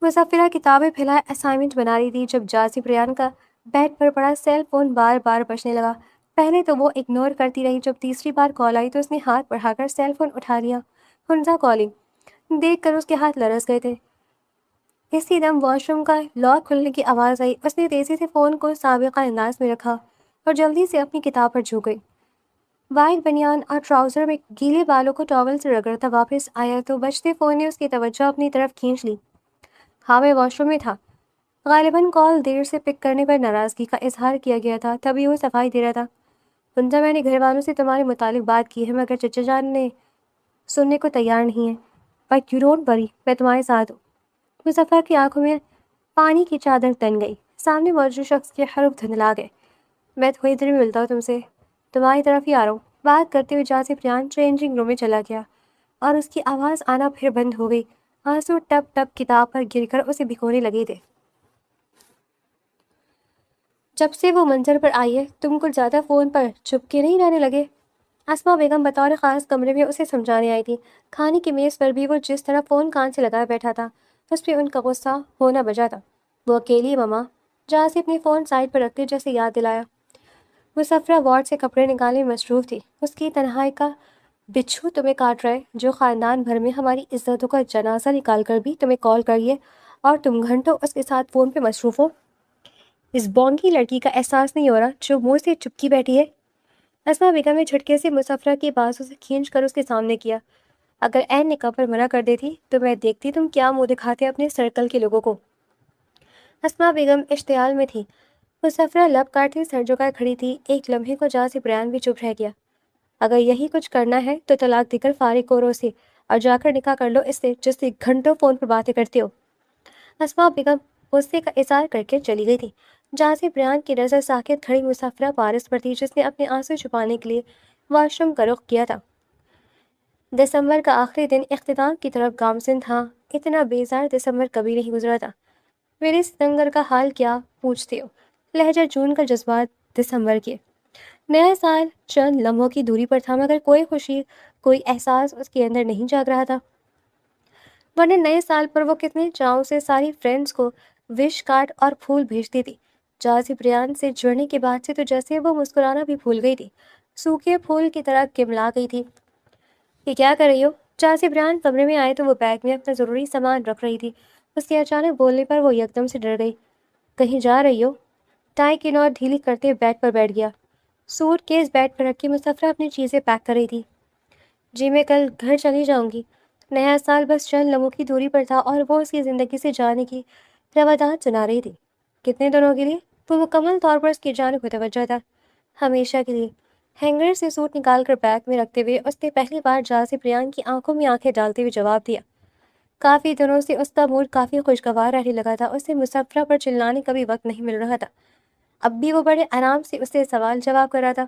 مسافرہ کتابیں پھیلائے اسائنمنٹ بنا رہی تھی جب جازب ریان کا بیڈ پر پڑا سیل فون بار بار بجنے لگا۔ پہلے تو وہ اگنور کرتی رہی، جب تیسری بار کال آئی تو اس نے ہاتھ بڑھا کر سیل فون اٹھا لیا۔ ہنزا کالنگ دیکھ کر اس کے ہاتھ لرز گئے تھے۔ اسی دم واش روم کا لاک کھلنے کی آواز آئی۔ اس نے تیزی سے فون کو سابقہ انداز میں رکھا اور جلدی سے اپنی کتاب پر جھک گئی۔ وائٹ بنیان اور ٹراؤزر میں گیلے بالوں کو ٹاول سے رگڑتا واپس آیا تو بجتے فون نے اس کی توجہ اپنی طرف کھینچ لی۔ ہاں میں واش روم میں تھا۔ غالباً کال دیر سے پک کرنے پر ناراضگی کا اظہار کیا گیا تھا، تبھی وہ صفائی دے رہا تھا۔ ہنزا میں نے گھر والوں سے تمہارے متعلق بات کی ہے مگر چچا جان نے سننے کو تیار نہیں ہے۔ بٹ یو ڈونٹ وری، میں تمہارے ساتھ ہوں۔ مظفر کی آنکھوں میں پانی کی چادر تن گئی۔ سامنے موجود شخص کے حروف دھندلا گئے۔ میں تھوڑی دیر میں ملتا ہوں تم سے، تمہاری طرف ہی آ رہا ہوں۔ بات کرتے ہوئے جازب ریان چینجنگ روم میں چلا گیا اور اس کی آواز آنا پھر بند ہو گئی۔ آنسو ٹپ ٹپ کتاب پر گر کر اسے بھگونے لگے تھے۔ جب سے وہ منظر پر آئی ہے تم کچھ زیادہ فون پر چپ کے نہیں رہنے لگے؟ اسما بیگم بطور خاص کمرے میں اسے سمجھانے آئی تھی۔ کھانے کی میز پر بھی وہ جس طرح فون کان سے لگائے بیٹھا تھا اس پہ ان کا غصہ ہونا بجا تھا۔ وہ اکیلی ماما، جازب نے فون سائڈ پر رکھتے جیسے یاد دلایا۔ مسافرہ وارڈ سے کپڑے نکالنے میں مصروف تھی۔ اس کی تنہائی کا بچھو تمہیں کاٹ رہا ہے، جو خاندان بھر میں ہماری عزتوں کا جنازہ نکال کر بھی تمہیں کال کریے اور تم گھنٹوں اس کے ساتھ فون پہ مصروف ہو۔ اس بونگی لڑکی کا احساس نہیں ہو رہا جو منہ سے چپکی بیٹھی ہے؟ اسما بیگم نے جھٹکے سے مسافرہ کی بازو سے کھینچ کر اس کے سامنے کیا۔ اگر عین نکاح پر منع کر دیتی تو میں دیکھتی تم کیا منہ دکھاتے اپنے سرکل کے لوگوں کو۔ اسما بیگم اشتعال میں تھی۔ مسافرہ لب کاٹتی سر جھکائے کھڑی تھی۔ ایک لمحے کو جازب ریان بھی چپ رہ گیا۔ اگر یہی کچھ کرنا ہے تو طلاق دے کر فارغ کرو اسے اور جا کر نکاح کر لو اس سے جس سے گھنٹوں فون پر باتیں کرتے ہو۔ اسما بیگم غصے کا اظہار کر کے چلی گئی تھی۔ جازب ریان کی نظر ساکت کھڑی مسافرہ پارس پر تھی جس نے اپنے آنسو چھپانے کے لیے واش روم کا رخ کیا تھا۔ دسمبر کا آخری دن اختتام کی طرف گامزن تھا۔ اتنا بیزار دسمبر کبھی نہیں گزرا تھا۔ میرے ستمبر کا حال کیا پوچھتے ہو؟ لہجہ جون کا جذبات دسمبر کے۔ نیا سال چند لمحوں کی دوری پر تھا مگر کوئی خوشی کوئی احساس اس کے اندر نہیں جاگ رہا تھا، ورنہ نئے سال پر وہ کتنے چاؤں سے ساری فرینڈز کو وش کارڈ اور پھول بھیجتی تھی۔ جازب ریان سے جڑنے کے بعد سے تو جیسے وہ مسکرانا بھی بھول گئی تھی، سوکھے پھول کی طرح کملا گئی تھی۔ یہ کیا کر رہی ہو؟ جازب ریان کمرے میں آئے تو وہ بیگ میں اپنا ضروری سامان رکھ رہی تھی۔ اس کے اچانک بولنے پر وہ یکدم سے ڈر گئی۔ کہیں جا رہی ہو؟ ٹائی کی نوٹ ڈھیلی کرتے بیڈ پر بیٹھ گیا۔ سوٹ کیس بیڈ پر رکھ کے مسافرہ اپنی چیزیں پیک کر رہی تھی۔ جی میں کل گھر چلی جاؤں گی۔ نیا سال بس چند لمحوں کی دوری پر تھا اور وہ اس کی زندگی سے جانے کی روادات سنا رہی تھی۔ کتنے دنوں کے لیے؟ وہ مکمل طور پر اس کی جانب متوجہ تھا۔ ہمیشہ کے لیے۔ ہینگر سے سوٹ نکال کر بیگ میں رکھتے ہوئے اس نے پہلی بار جازب ریان کی آنکھوں میں آنکھیں ڈالتے ہوئے جواب دیا۔ کافی دنوں سے اس کا موڈ کافی خوشگوار رہنے لگا تھا۔ اسے مسافرہ پر چلانے کا بھی وقت نہیں مل رہا تھا۔ اب بھی وہ بڑے آرام سے اس سے سوال جواب کر رہا تھا۔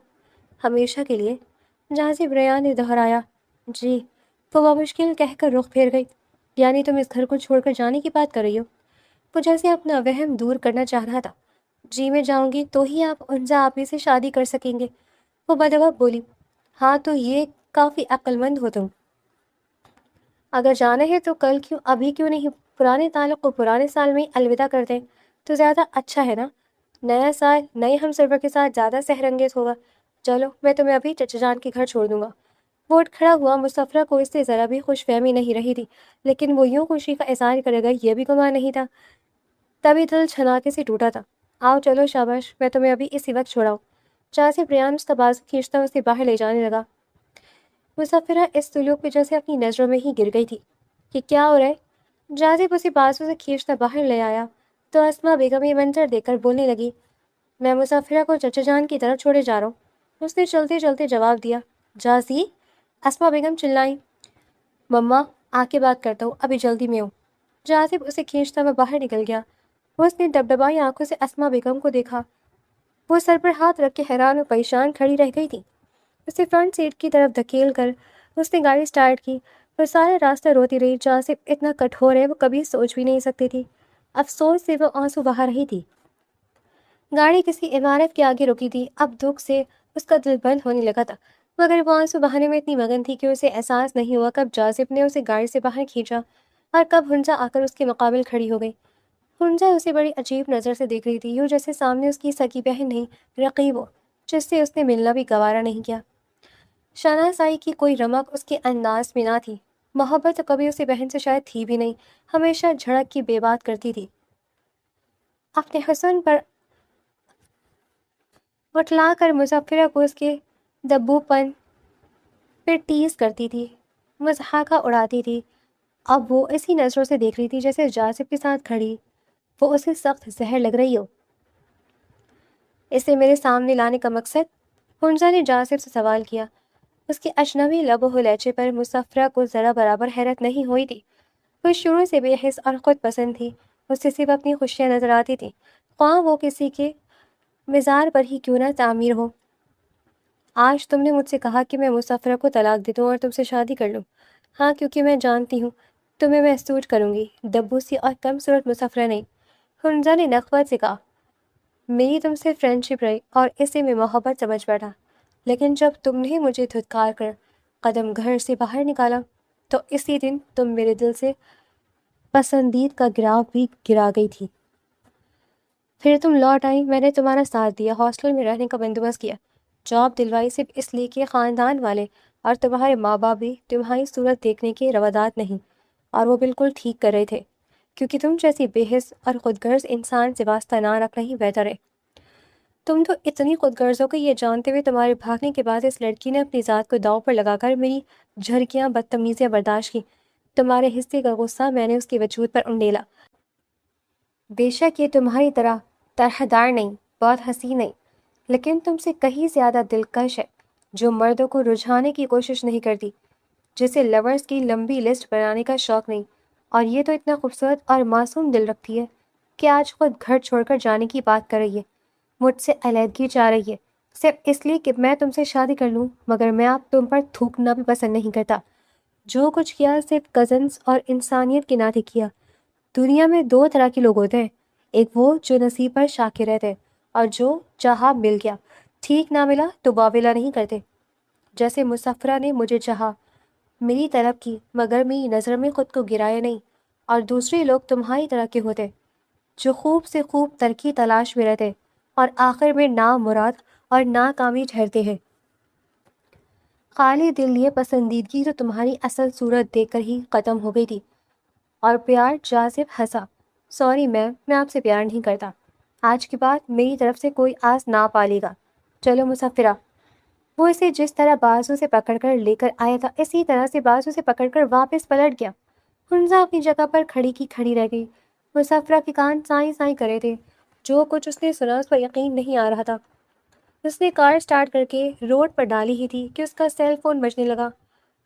ہمیشہ کے لیے؟ جازب ریان نے دہرایا۔ جی وہ بامشکل کہہ کر رخ پھیر گئی۔ یعنی تم اس گھر کو چھوڑ کر جانے کی بات کر رہی ہو؟ وہ جیسے اپنا وہم دور کرنا چاہ رہا تھا۔ جی میں جاؤں گی تو ہی آپ انزا آپی سے شادی کر سکیں گے، وہ بدوق بولی۔ ہاں تو یہ کافی عقل مند ہو تم۔ اگر جانا ہے تو کل کیوں، ابھی کیوں نہیں؟ پرانے تعلق کو پرانے سال میں ہی الوداع کر دیں تو زیادہ اچھا ہے نا؟ نیا سال نئے ہم سفر کے ساتھ زیادہ سحرنگیز ہوگا۔ چلو میں تمہیں ابھی چچا جان کے گھر چھوڑ دوں گا۔ وہ اٹھ کھڑا ہوا۔ مسافرہ کو اس سے ذرا بھی خوش فہمی نہیں رہی تھی، لیکن وہ یوں خوشی کا اظہار کرے گا یہ بھی گمان نہیں تھا۔ تبھی دل چھناکے سے ٹوٹا تھا۔ آؤ چلو شاباش، میں تمہیں ابھی اسی وقت چھوڑاؤں۔ چاچی پریان اس کا بازو کھینچتا اسے باہر لے جانے لگا۔ مسافرہ اس سلوک پہ جیسے اپنی نظروں میں ہی گر گئی تھی کہ کیا ہو رہا ہے؟ جازب اسے بازو سے کھینچتا باہر لے آیا تو اسما بیگم یہ منظر دیکھ کر بولنے لگی، میں مسافرہ کو چچا جان کی طرف چھوڑے جا رہا ہوں۔ اس نے چلتے چلتے جواب دیا۔ جازی؟ اسما بیگم چلائیں۔ مما آ کے بات کرتا ہوں، ابھی جلدی میں ہوں۔ جازب اسے کھینچتا ہوا باہر نکل گیا۔ اس نے ڈبڈبائی آنکھوں سے اسما بیگم کو دیکھا۔ وہ سر پر ہاتھ رکھ کے حیران و پریشان کھڑی رہ گئی تھی۔ اسے فرنٹ سیٹ کی طرف دھکیل کر اس نے گاڑی سٹارٹ کی اور سارا راستہ روتی رہی۔ جازب اتنا کٹھور ہے وہ کبھی سوچ بھی نہیں سکتی تھی۔ افسوس سے وہ آنسو بہا رہی تھی۔ گاڑی کسی عمارت کے آگے رکی تھی۔ اب دکھ سے اس کا دل بند ہونے لگا تھا، مگر وہ آنسو بہانے میں اتنی مگن تھی کہ اسے احساس نہیں ہوا کب جازب نے اسے گاڑی سے باہر کھینچا اور کب ہنزا آ کر اس کے مقابل کھڑی ہو گئی۔ ہنزا اسے بڑی عجیب نظر سے دیکھ رہی تھی، یوں جیسے سامنے اس کی سکی بہن نہیں، رقیب ہو جس سے اس نے ملنا بھی گوارا نہیں کیا۔ شناسائی کی کوئی رمق اس کے انداز میں نہ تھی۔ محبت تو کبھی اسے بہن سے شاید تھی بھی نہیں، ہمیشہ جھڑک کی بے بات کرتی تھی، اپنے حسن پر وٹلا کر مسافرہ کو اس کے دبو پن پھر ٹیز کرتی تھی، مضحکہ اڑاتی تھی۔ اب وہ اسی نظروں سے دیکھ رہی تھی جیسے جازب کے ساتھ کھڑی وہ اسے سخت زہر لگ رہی ہو۔ اسے میرے سامنے لانے کا مقصد؟ ہنزا نے جازب سے سوال کیا۔ اس کے اجنبی لب و لہجے پر مسافرہ کو ذرا برابر حیرت نہیں ہوئی تھی۔ وہ شروع سے بے حس اور خود پسند تھی، اسے صرف اپنی خوشیاں نظر آتی تھیں، خواہ وہ کسی کے مزار پر ہی کیوں نہ تعمیر ہو۔ آج تم نے مجھ سے کہا کہ میں مسافرہ کو طلاق دے دوں اور تم سے شادی کر لوں۔ ہاں، کیونکہ میں جانتی ہوں تمہیں محسوس کروں گی، دبو سی اور کم صورت مسافرہ نہیں۔ ہنزا نے نخوت سے کہا، میری تم سے فرینڈشپ رہی اور اسے میں محبت سمجھ بیٹھا، لیکن جب تم نے مجھے دھتکار کر قدم گھر سے باہر نکالا تو اسی دن تم میرے دل سے پسندید کا گراف بھی گرا گئی تھی۔ پھر تم لوٹ آئی، میں نے تمہارا ساتھ دیا، ہاسٹل میں رہنے کا بندوبست کیا، جاب دلوائی، صرف اس لیے کہ خاندان والے اور تمہارے ماں باپ بھی تمہاری صورت دیکھنے کے روادات نہیں، اور وہ بالکل ٹھیک کر رہے تھے، کیونکہ تم جیسی بے حس اور خود غرض انسان سے واسطہ نہ رکھنا ہی بہتر ہے۔ تم تو اتنی خود غرض ہو کہ یہ جانتے ہوئے تمہارے بھاگنے کے بعد اس لڑکی نے اپنی ذات کو داؤ پر لگا کر میری جھرکیاں بدتمیزیاں برداشت کی۔ تمہارے حصے کا غصہ میں نے اس کے وجود پر انڈیلا۔ بے شک یہ تمہاری طرح طرح دار نہیں، بہت حسین نہیں، لیکن تم سے کہیں زیادہ دلکش ہے، جو مردوں کو رجھانے کی کوشش نہیں کرتی، جسے لورز کی لمبی لسٹ بنانے کا شوق نہیں، اور یہ تو اتنا خوبصورت اور معصوم دل رکھتی ہے کہ آج خود گھر چھوڑ کر جانے کی بات کر رہی ہے، مجھ سے علیحدگی چاہ رہی ہے، صرف اس لیے کہ میں تم سے شادی کر لوں۔ مگر میں اب تم پر تھوکنا بھی پسند نہیں کرتا۔ جو کچھ کیا صرف کزنس اور انسانیت کے ناطے کیا۔ دنیا میں دو طرح کے لوگ ہوتے ہیں، ایک وہ جو نصیب پر شاکر رہتے ہیں، اور جو چاہا مل گیا، ٹھیک نہ ملا تو واویلا نہیں کرتے۔ جیسے مسافرہ نے مجھے چاہا، میری طلب کی، مگر میری نظر میں خود کو گرایا نہیں، اور دوسرے لوگ تمہاری طرح کے ہوتے جو خوب سے خوب ترقی تلاش میں رہتے اور آخر میں نامراد اور ناکامی ٹھہرتے ہیں۔ خالی دل یہ پسندیدگی تو تمہاری اصل صورت دیکھ کر ہی ختم ہو گئی تھی۔ اور پیار؟ جازب ہنسا۔ سوری میم، میں آپ سے پیار نہیں کرتا۔ آج کے بعد میری طرف سے کوئی آس نہ پالے گا۔ چلو مسافرہ۔ وہ اسے جس طرح بازو سے پکڑ کر لے کر آیا تھا اسی طرح سے بازو سے پکڑ کر واپس پلٹ گیا۔ ہنزا اپنی جگہ پر کھڑی کی کھڑی رہ گئی۔ مسافرہ کے کان سائیں سائیں کرے تھے، جو کچھ اس نے سنا اس پر یقین نہیں آ رہا تھا۔ اس نے کار سٹارٹ کر کے روڈ پر ڈالی ہی تھی کہ اس کا سیل فون بجنے لگا۔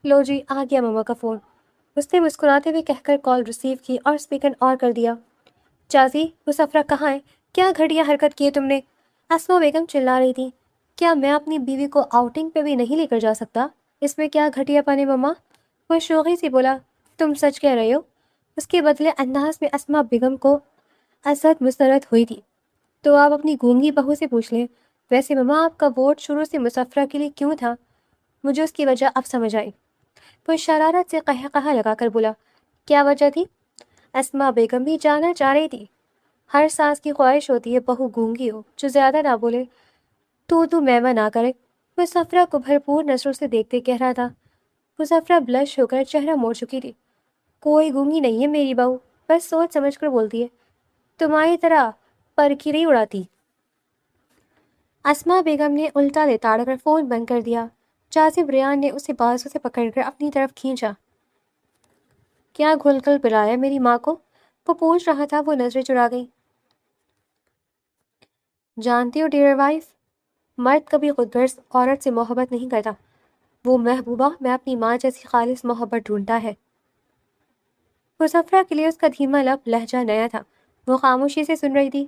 لو جی، آ گیا مما کا فون، اس نے مسکراتے ہوئے کہہ کر کال ریسیو کی اور اسپیکر آن کر دیا۔ چازی، مسافرہ کہاں ہے؟ کیا گھٹیا حرکت کی ہے تم نے؟ اسما بیگم چلا رہی تھی۔ کیا میں اپنی بیوی کو آؤٹنگ پہ بھی نہیں لے کر جا سکتا؟ اس میں کیا گھٹیا پن ہے مما؟ وہ شوقی سے بولا، تم سچ کہہ رہے ہو؟ اس کے بدلے انداز میں اسما بیگم کو اسد مسرت ہوئی تھی۔ تو آپ اپنی گونگی بہو سے پوچھ لیں۔ ویسے مما، آپ کا ووٹ شروع سے مسفرہ کے لیے کیوں تھا؟ مجھے اس کی وجہ اب سمجھ آئی۔ وہ شرارت سے قہقہہ لگا کر بولا، کیا وجہ تھی؟ اسما بیگم بھی جاننا چاہ رہی تھی۔ ہر ساس کی خواہش ہوتی ہے بہو گونگی ہو، جو زیادہ نہ بولے، تو میمہ نہ کرے۔ مسفرہ کو بھرپور نظروں سے دیکھتے کہہ رہا تھا۔ مسفرہ بلش ہو کر چہرہ موڑ چکی تھی۔ کوئی گونگی نہیں ہے میری بہو، بس سوچ سمجھ کر بولتی ہے، تمہاری طرح پرکھی نہیں اڑاتی۔ اسما بیگم نے الٹا لیٹاڑ کر فون بند کر دیا۔ جازب ریان نے اسے بازو سے پکڑ کر اپنی طرف کھینچا۔ کیا گھل کر پلایا میری ماں کو؟ وہ پوچھ رہا تھا۔ وہ نظریں چرا گئی۔ جانتی ہو ڈیئر وائف، مرد کبھی خود غرض عورت سے محبت نہیں کرتا۔ وہ محبوبہ میں اپنی ماں جیسی خالص محبت ڈھونڈتا ہے۔ مسفرہ کے لیے اس کا دھیما لب لہجہ نیا تھا۔ وہ خاموشی سے سن رہی تھی۔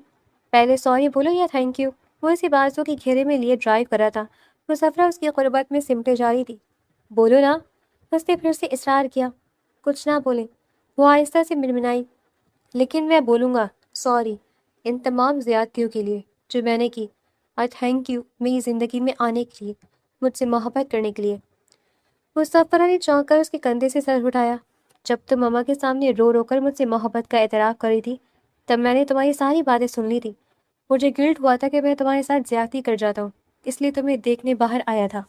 پہلے سوری بولو یا تھینک یو؟ وہ اسی بازو کے گھیرے میں لیے ڈرائیو کر رہا تھا۔ مسفرہ اس کی قربت میں سمٹے جا رہی تھی۔ بولو نا، اس نے پھر سے اصرار کیا۔ کچھ نہ بولے، وہ آہستہ سے منمنائی، لیکن میں بولوں گا سوری ان تمام زیادتیوں کے لیے جو میں نے کی، اور تھینک یو میری زندگی میں آنے کے لیے، مجھ سے محبت کرنے کے لیے۔ مسفرہ نے چونک کر اس کے کندھے سے سر اٹھایا۔ جب تم ماما کے سامنے رو رو کر مجھ سے محبت کا اعتراف کر رہی تھی، تب میں نے تمہاری ساری باتیں سن لی تھی۔ مجھے گلٹ ہوا تھا کہ میں تمہارے ساتھ زیادتی کر جاتا ہوں، اس لیے تمہیں دیکھنے باہر آیا تھا۔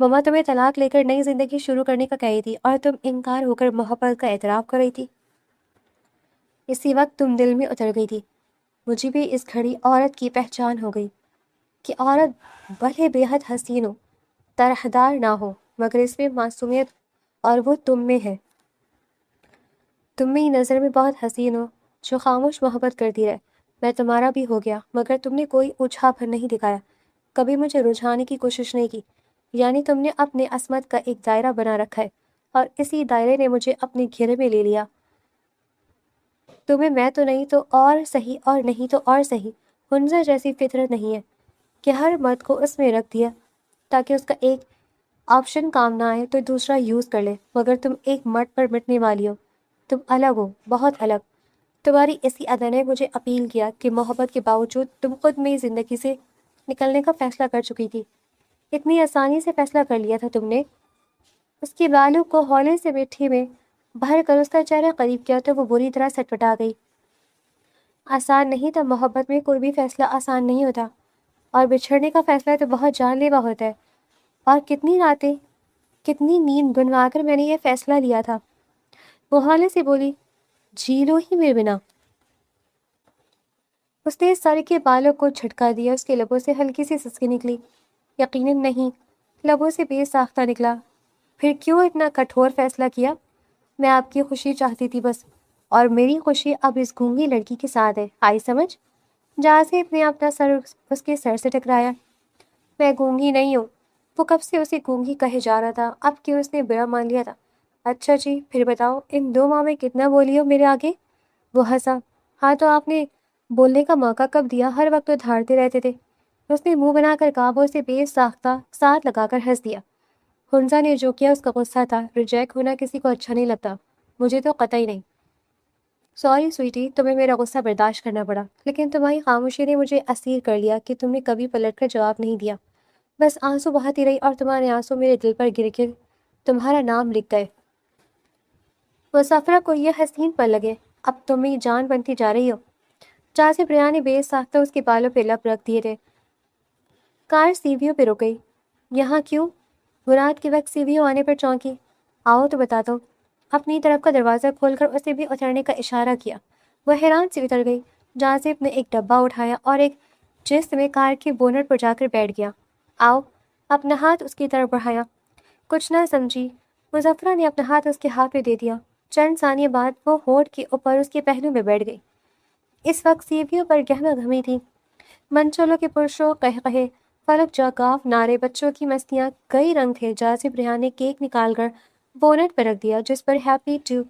ماما تمہیں طلاق لے کر نئی زندگی شروع کرنے کا کہی تھی، اور تم انکار ہو کر محبت کا اعتراف کر رہی تھی۔ اسی وقت تم دل میں اتر گئی تھی۔ مجھے بھی اس گھڑی عورت کی پہچان ہو گئی کہ عورت بھلے بے حد حسین ہو، طرحدار نہ ہو، مگر اس میں معصومیت، اور وہ تم میں ہے۔ تم میری نظر میں بہت حسین ہو، جو خاموش محبت کرتی رہے۔ میں تمہارا بھی ہو گیا، مگر تم نے کوئی اوچھا پھر نہیں دکھایا، کبھی مجھے رجھانے کی کوشش نہیں کی۔ یعنی تم نے اپنے عصمت کا ایک دائرہ بنا رکھا ہے، اور اسی دائرے نے مجھے اپنے گھیرے میں لے لیا۔ تمہیں میں تو نہیں تو اور صحیح، اور نہیں تو اور صحیح، ہنزہ جیسی فطرت نہیں ہے کہ ہر مرد کو اس میں رکھ دیا تاکہ اس کا ایک آپشن کام نہ آئے تو دوسرا یوز کر لے، مگر تم ایک مرد پر مٹنے والی ہو۔ تم الگ ہو، بہت الگ۔ تمہاری اسی ادا نے مجھے اپیل کیا کہ محبت کے باوجود تم خود میری زندگی سے نکلنے کا فیصلہ کر چکی تھی۔ اتنی آسانی سے فیصلہ کر لیا تھا تم نے۔ اس کے بالوں کو ہولے سے مٹی میں بھر کر اس کا چہرہ قریب کیا تو وہ بری طرح سٹپٹا گئی۔ آسان نہیں تھا، محبت میں کوئی بھی فیصلہ آسان نہیں ہوتا، اور بچھڑنے کا فیصلہ تو بہت جان لیوا ہوتا ہے۔ اور کتنی راتیں، کتنی نیند گنوا کر میں نے یہ فیصلہ لیا تھا۔ وہ ہولے سے بولی، جی لو ہی میرے بنا۔ اس نے سر کے بالوں کو جھٹکا دیا۔ اس کے لبوں سے ہلکی سی سسکی نکلی۔ یقیناً نہیں، لبوں سے بے ساختہ نکلا۔ پھر کیوں اتنا کٹھور فیصلہ کیا؟ میں آپ کی خوشی چاہتی تھی بس، اور میری خوشی اب اس گونگی لڑکی کے ساتھ ہے، آئی سمجھ؟ جازب نے اپنا سر اس کے سر سے ٹکرایا۔ میں گونگی نہیں ہوں۔ وہ کب سے اسے گونگی کہے جا رہا تھا، اب کیوں اس نے برا مان لیا تھا؟ اچھا جی، پھر بتاؤ ان 2 ماہ میں کتنا بولی ہو میرے آگے؟ وہ ہنسا۔ ہاں تو آپ نے بولنے کا موقع کب دیا؟ ہر وقت تو دھاڑتے رہتے تھے۔ اس نے منہ بنا کر کہا۔ وہ اسے بے ساختہ ساتھ لگا کر ہنس دیا۔ ہنزا نے جو کیا اس کا غصہ تھا۔ ریجیکٹ ہونا کسی کو اچھا نہیں لگتا، مجھے تو قطعی نہیں۔ سوری سویٹی، تمہیں میرا غصہ برداشت کرنا پڑا، لیکن تمہاری خاموشی نے مجھے اسیر کر لیا کہ تم نے کبھی پلٹ کر جواب نہیں دیا۔ بس آنسو بہاتی رہی، اور تمہارے آنسو میرے دل پر گر کے تمہارا نام لکھ گئے۔ مسافرہ کو یہ حسین پل لگے، اب تم میری جان بنتی جا رہی ہو۔ جازب ریان نے بے ساختہ اس کے بالوں پہ لب رکھ دیے تھے۔ کار سیویوں پہ رک گئی۔ یہاں کیوں؟ مراد کے وقت سیویوں آنے پر چونکی۔ آؤ تو بتا دو۔ اپنی طرف کا دروازہ کھول کر اسے بھی اترنے کا اشارہ کیا۔ وہ حیران سے اتر گئی۔ جازب نے ایک ڈبہ اٹھایا اور ایک جست میں کار کے بونٹ پر جا کر بیٹھ گیا۔ آؤ، اپنا ہاتھ اس کی طرف بڑھایا۔ کچھ نہ سمجھی، مظفرہ نے اپنا ہاتھ اس کے ہاتھ پہ دے دیا۔ چند ثانیے بعد وہ ہونٹ کے اوپر اس کے پہلو میں بیٹھ گئی۔ اس وقت سیویوں پر گہما گھمی تھی۔ منچولوں کے پرشور قہقہے، فلک جاگاف نعرے، بچوں کی مستیاں، کئی رنگ تھے۔ جازب ریحان نے کیک نکال کر بونٹ پر رکھ دیا، جس پر ہیپی ٹو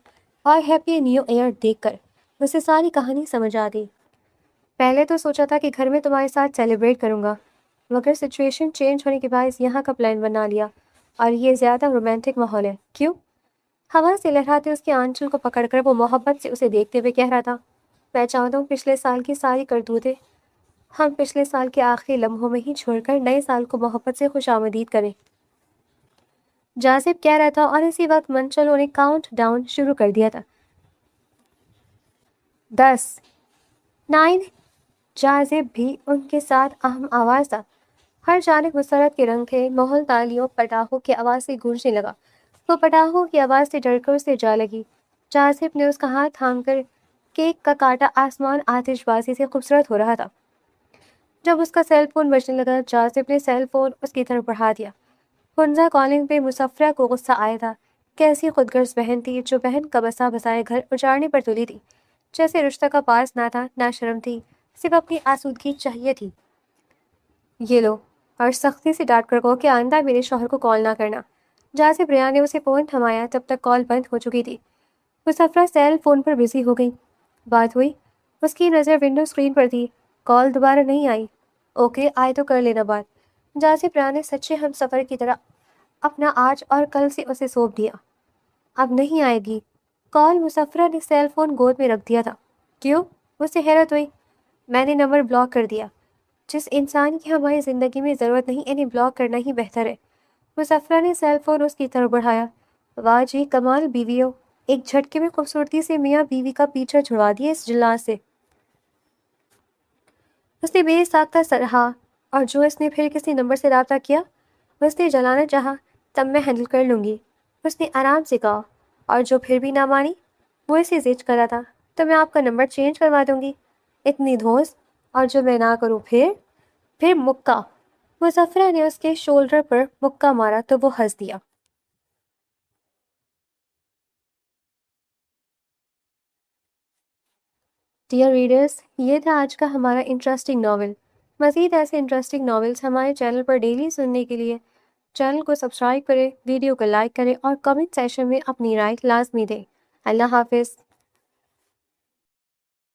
اور ہیپی نیو ایئر دیکھ کر اسے ساری کہانی سمجھ آ گئی۔ پہلے تو سوچا تھا کہ گھر میں تمہارے ساتھ سیلیبریٹ کروں گا، مگر سچویشن چینج ہونے کے باعث یہاں کا پلان بنا لیا، اور یہ زیادہ رومانٹک ماحول ہے۔ کیوں؟ ہوا سے لہراتے اس کے آنچل کو پکڑ کر وہ محبت سے اسے دیکھتے ہوئے کہہ رہا تھا، میں چاہتا ہوں پچھلے سال کی ساری کرتوتیں ہم پچھلے سال کے آخری لمحوں میں ہی چھوڑ کر نئے سال کو محبت سے خوش آمدید کریں۔ جاذب کہہ رہا تھا اور اسی وقت منچلوں نے کاؤنٹ ڈاؤن شروع کر دیا تھا۔ 10، 9۔ جاذب بھی ان کے ساتھ اہم آواز تھا۔ ہر جانب مسرت کے رنگ تھے، ماحول تالیوں پٹاخوں کی آواز سے گونجنے لگا۔ وہ پٹاخوں کی آواز سے ڈر کر اسے جا لگی۔ جاذب نے اس کا ہاتھ تھام کر کیک کا کاٹا، آسمان آتش بازی سے خوبصورت ہو رہا تھا۔ جب اس کا سیل فون بجنے لگا، جاذب نے سیل فون اس کی طرف بڑھا دیا۔ ہنزا کالنگ پہ مسفرہ کو غصہ آیا تھا۔ کیسی خودغرض بہن تھی جو بہن کا بسا بسائے گھر اجاڑنے پر تلی تھی۔ جیسے رشتہ کا پاس نہ تھا، نہ شرم تھی، صرف اپنی آسودگی چاہیے تھی۔ یہ لو، اور سختی سے ڈانٹ کر کہو کہ آئندہ میرے شوہر کو کال نہ کرنا۔ جاذب ریاں نے اسے فون تھمایا، تب تک کال بند ہو چکی تھی۔ مسفرہ سیل فون پر بزی ہو گئی۔ بات ہوئی؟ اس کی نظر ونڈو اسکرین پر تھی۔ کال دوبارہ نہیں آئی۔ اوکے، آئے تو کر لینا بات۔ جاذب ریاں نے سچے ہم سفر کی طرح اپنا آج اور کل سے اسے سونپ دیا۔ اب نہیں آئے گی کال۔ مسفرہ نے سیل فون گود میں رکھ دیا تھا۔ کیوں؟ اسے حیرت ہوئی۔ میں نے نمبر بلاک کر دیا۔ جس انسان کی ہماری زندگی میں ضرورت نہیں، انہیں بلاک کرنا ہی بہتر ہے۔ مسفرہ نے سیل فون اس کی طرف بڑھایا۔ واہ جی، کمال بیوی ہو۔ ایک جھٹکے میں خوبصورتی سے میاں بیوی کا پیچھا چھڑوا دیا اس جلاد سے۔ اس نے بے ساختہ سراہا، اور جو اس نے پھر کسی نمبر سے رابطہ کیا، اس نے جلانا چاہا، تب میں ہینڈل کر لوں گی، اس نے آرام سے کہا۔ اور جو پھر بھی نہ مانی، وہ اسے زج کر رہا تھا، تو میں آپ کا نمبر چینج کروا دوں گی۔ اتنی دھوس، اور جو میں نہ کروں پھر مکہ۔ مسفرہ نے اس کے شولڈر پر مکہ مارا تو وہ ہنس دیا۔ ڈیئر ریڈرز، یہ تھا آج کا ہمارا انٹرسٹنگ ناول۔ مزید ایسے انٹرسٹنگ ناولز ہمارے چینل پر ڈیلی سننے کے لیے چینل کو سبسکرائب کریں، ویڈیو کو لائک کریں اور کمنٹ سیکشن میں اپنی رائے لازمی دیں۔ اللہ حافظ۔